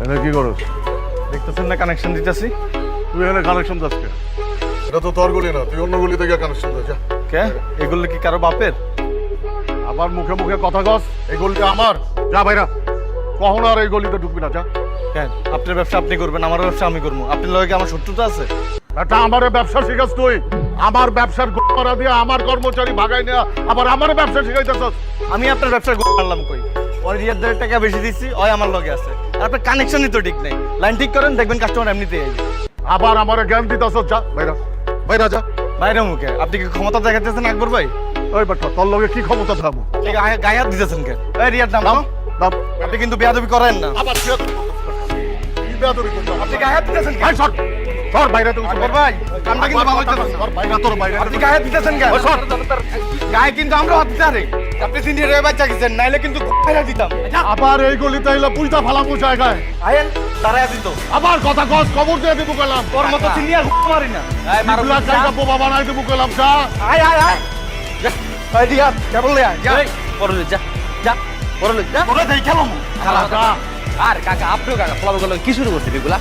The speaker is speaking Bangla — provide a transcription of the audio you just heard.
এনে কি করস? দেখতেছেন না কানেকশন দিতেছি। তুই এনে কানেকশন দাস কে? এটা তো তোর গলি না, তুই অন্য গলি থেকে কানেকশন দে যা। কে এগুলো কি কারো বাপের? আবার মুখে মুখে কথা কস, এই গলিটা আমার। যা বাইরা, কখনো আর এই গলিতে ঢুকবি না, যা। কেন আপনার ব্যবসা আপনি করবেন, আমার ব্যবসা আমি করবো? আপনার লগে কি আমার শত্রুতা আছে? এটা আমার ব্যবসা শিখাস তুই? আমার ব্যবসার গোড়া দিয়ে আমার কর্মচারী ভাগাই নেয়া, আবার আমার ব্যবসা শিখাইতেছস? আমি আপনার ব্যবসা করলাম কই? ওই রিয়াদের টাকা বেশি দিচ্ছি, ওই আমার লগে আছে। আর আপনার কানেকশনই তো ঠিক নেই। লাইন ঠিক করেন, দেখবেন কাস্টমার এমনিতেই আসবে। আবার আমার জ্ঞান দিতেছস? যা বাইরা, বাইরা যা। বাইরে মুখে আপনি কি ক্ষমতা দেখাতেছেন আকবর ভাই? ওই বাটা, তোর লগে কি ক্ষমতা থাকবো? গায়ে হাত দিতেছেন কেন? এই রিয়ার নাম দাম দাম। আপনি কিন্তু বেয়াদবি করেন না। আবার কি বেয়াদবি করছো? আপনি গায়ে হাত দিতেছেন কেন? ভাই সর, সর বাইরে তুই। আকবর ভাই কামটা কিন্তু ভালো হইতেছে না। সর বাইরে, তোর বাইরে। আপনি গায়ে হাত দিতেছেন কেন? ওই সর। গায়ে কিন্তু আমরা হাত দিতে পারি। আপনি সিনিয়র হয়ে বাচ্চা গেছেন, নাইলে কিন্তু গায়ে দিতাম। আবার এই গলিতে এলে পুইতা ফালামু জায়গায়। আয়েন দাঁড়ায় দিত। আবার কথা কস, খবর দিয়ে দেবো গেলাম। তোর মতো সিনিয়র মারি না। এগুলা জায়গা বোবা বানাই দেবো গেলাম। যা। আয় আয় আয় যা আয় দিয়া কেবল যা যা পড়লে যা যা পড়লে যা পড়লে দেই খেলাম যা। আর কাকা আপনিও কাকা ফলাফল কি শুরু করছেন এগুলা?